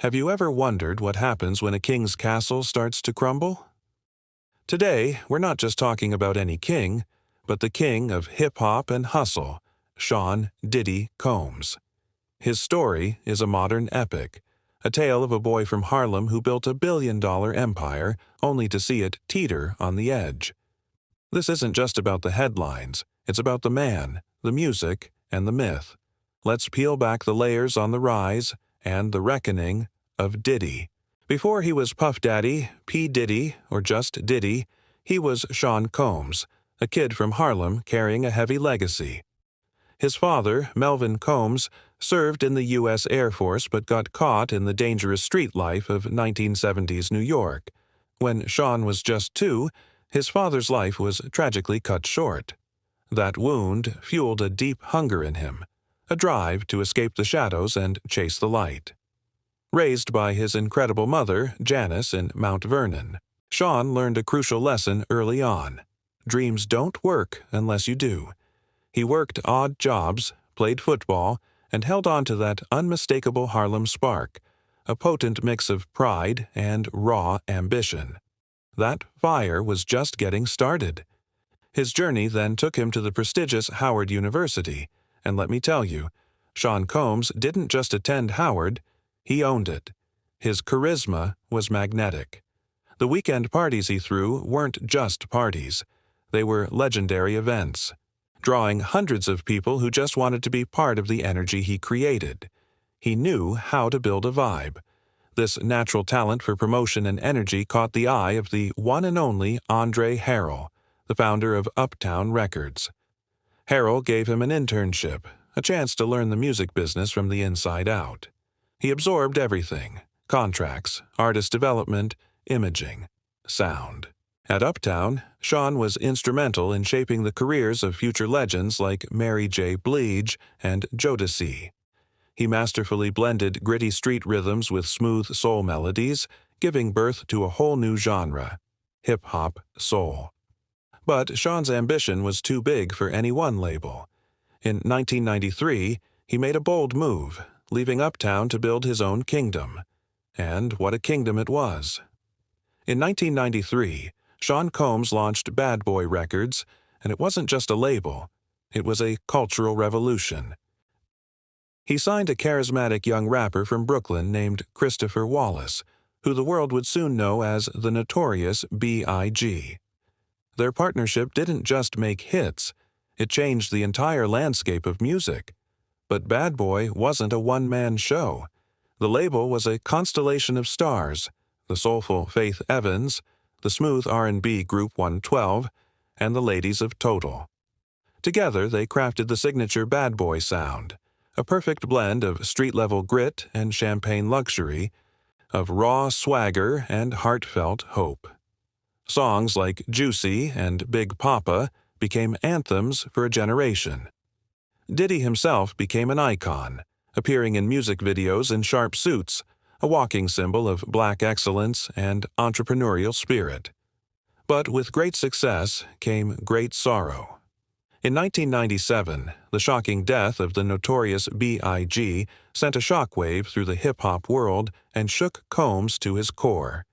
Have you ever wondered what happens when a king's castle starts to crumble? Today, we're not just talking about any king, but the king of hip-hop and hustle, Sean "Diddy" Combs. His story is a modern epic, a tale of a boy from Harlem who built a billion-dollar empire only to see it teeter on the edge. This isn't just about the headlines, it's about the man, the music, and the myth. Let's peel back the layers on the rise and the reckoning of Diddy. Before he was Puff Daddy, P. Diddy, or just Diddy, he was Sean Combs, a kid from Harlem carrying a heavy legacy. His father, Melvin Combs, served in the U.S. Air Force but got caught in the dangerous street life of 1970s New York. When Sean was just 2, his father's life was tragically cut short. That wound fueled a deep hunger in him, a drive to escape the shadows and chase the light. Raised by his incredible mother, Janice, in Mount Vernon, Sean learned a crucial lesson early on. Dreams don't work unless you do. He worked odd jobs, played football, and held on to that unmistakable Harlem spark, a potent mix of pride and raw ambition. That fire was just getting started. His journey then took him to the prestigious Howard University, and let me tell you, Sean Combs didn't just attend Howard, he owned it. His charisma was magnetic. The weekend parties he threw weren't just parties. They were legendary events, drawing hundreds of people who just wanted to be part of the energy he created. He knew how to build a vibe. This natural talent for promotion and energy caught the eye of the one and only Andre Harrell, the founder of Uptown Records. Harrell gave him an internship, a chance to learn the music business from the inside out. He absorbed everything: contracts, artist development, imaging, sound. At Uptown, Sean was instrumental in shaping the careers of future legends like Mary J. Blige and Jodeci. He masterfully blended gritty street rhythms with smooth soul melodies, giving birth to a whole new genre: hip-hop soul. But Sean's ambition was too big for any one label. In 1993, he made a bold move, leaving Uptown to build his own kingdom. And what a kingdom it was. In 1993, Sean Combs launched Bad Boy Records, and it wasn't just a label, it was a cultural revolution. He signed a charismatic young rapper from Brooklyn named Christopher Wallace, who the world would soon know as the Notorious B.I.G. Their partnership didn't just make hits, it changed the entire landscape of music. But Bad Boy wasn't a one-man show. The label was a constellation of stars: the soulful Faith Evans, the smooth R&B group 112, and the ladies of Total. Together, they crafted the signature Bad Boy sound, a perfect blend of street-level grit and champagne luxury, of raw swagger and heartfelt hope. Songs like Juicy and Big Papa became anthems for a generation. Diddy himself became an icon, appearing in music videos in sharp suits, a walking symbol of black excellence and entrepreneurial spirit. But with great success came great sorrow. In 1997, the shocking death of the Notorious B.I.G. sent a shockwave through the hip-hop world and shook Combs to his core.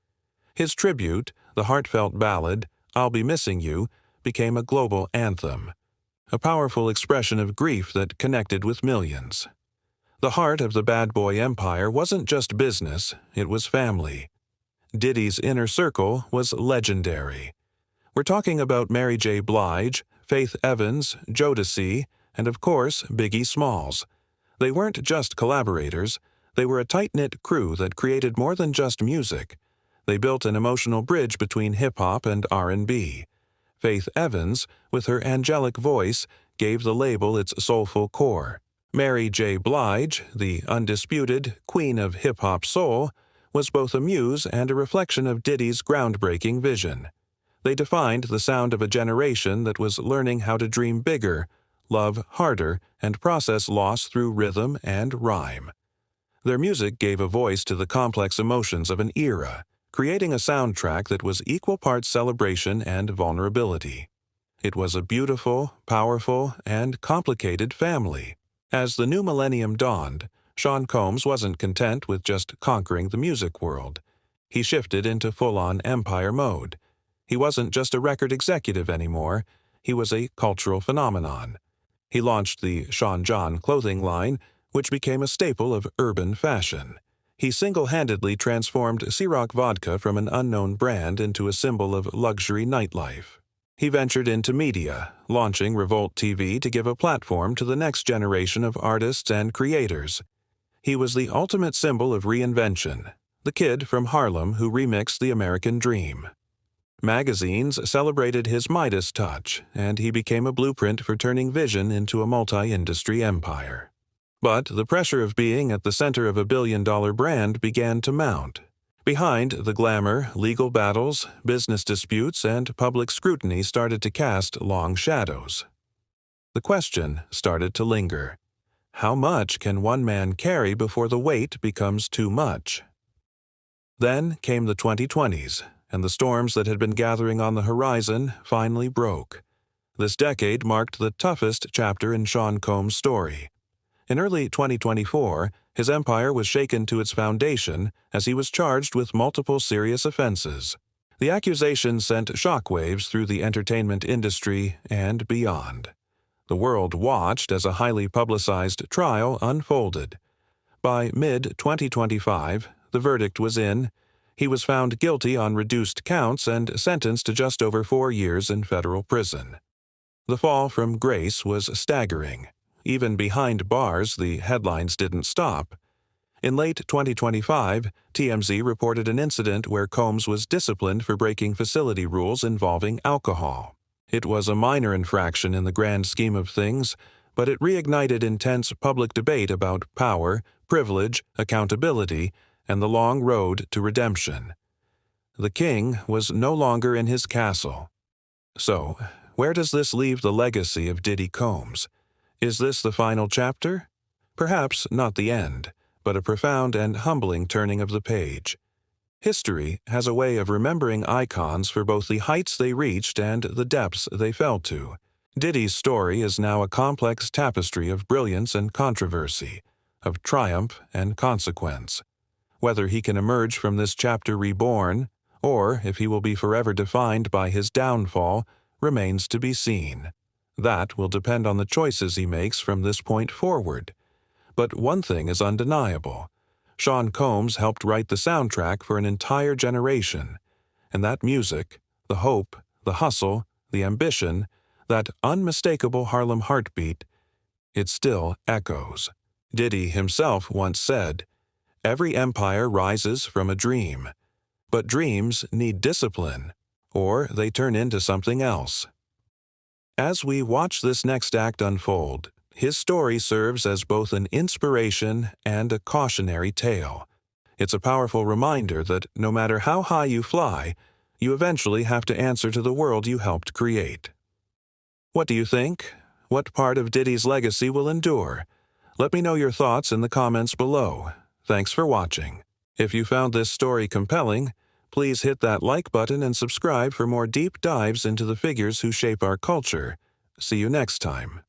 His tribute, the heartfelt ballad, "I'll Be Missing You," became a global anthem, a powerful expression of grief that connected with millions. The heart of the Bad Boy empire wasn't just business, it was family. Diddy's inner circle was legendary. We're talking about Mary J. Blige, Faith Evans, Jodeci, and of course Biggie Smalls. They weren't just collaborators, they were a tight-knit crew that created more than just music. They built an emotional bridge between hip-hop and R&B. Faith Evans, with her angelic voice, gave the label its soulful core. Mary J. Blige, the undisputed queen of hip-hop soul, was both a muse and a reflection of Diddy's groundbreaking vision. They defined the sound of a generation that was learning how to dream bigger, love harder, and process loss through rhythm and rhyme. Their music gave a voice to the complex emotions of an era, creating a soundtrack that was equal parts celebration and vulnerability. It was a beautiful, powerful, and complicated family. As the new millennium dawned, Sean Combs wasn't content with just conquering the music world. He shifted into full-on empire mode. He wasn't just a record executive anymore, he was a cultural phenomenon. He launched the Sean John clothing line, which became a staple of urban fashion. He single-handedly transformed Ciroc vodka from an unknown brand into a symbol of luxury nightlife. He ventured into media, launching Revolt TV to give a platform to the next generation of artists and creators. He was the ultimate symbol of reinvention, the kid from Harlem who remixed the American dream. Magazines celebrated his Midas touch, and he became a blueprint for turning vision into a multi-industry empire. But the pressure of being at the center of a billion-dollar brand began to mount. Behind the glamour, legal battles, business disputes, and public scrutiny started to cast long shadows. The question started to linger. How much can one man carry before the weight becomes too much? Then came the 2020s, and the storms that had been gathering on the horizon finally broke. This decade marked the toughest chapter in Sean Combs' story. In early 2024, his empire was shaken to its foundation as he was charged with multiple serious offenses. The accusations sent shockwaves through the entertainment industry and beyond. The world watched as a highly publicized trial unfolded. By mid-2025, the verdict was in. He was found guilty on reduced counts and sentenced to just over 4 years in federal prison. The fall from grace was staggering. Even behind bars, the headlines didn't stop. In late 2025, TMZ reported an incident where Combs was disciplined for breaking facility rules involving alcohol. It was a minor infraction in the grand scheme of things, but it reignited intense public debate about power, privilege, accountability, and the long road to redemption. The king was no longer in his castle. So, where does this leave the legacy of Diddy Combs? Is this the final chapter? Perhaps not the end, but a profound and humbling turning of the page. History has a way of remembering icons for both the heights they reached and the depths they fell to. Diddy's story is now a complex tapestry of brilliance and controversy, of triumph and consequence. Whether he can emerge from this chapter reborn, or if he will be forever defined by his downfall, remains to be seen. That will depend on the choices he makes from this point forward. But one thing is undeniable. Sean Combs helped write the soundtrack for an entire generation, and that music, the hope, the hustle, the ambition, that unmistakable Harlem heartbeat, it still echoes. Diddy himself once said, "Every empire rises from a dream, but dreams need discipline, or they turn into something else." As we watch this next act unfold, his story serves as both an inspiration and a cautionary tale. It's a powerful reminder that no matter how high you fly, you eventually have to answer to the world you helped create. What do you think? What part of Diddy's legacy will endure? Let me know your thoughts in the comments below. Thanks for watching. If you found this story compelling, please hit that like button and subscribe for more deep dives into the figures who shape our culture. See you next time.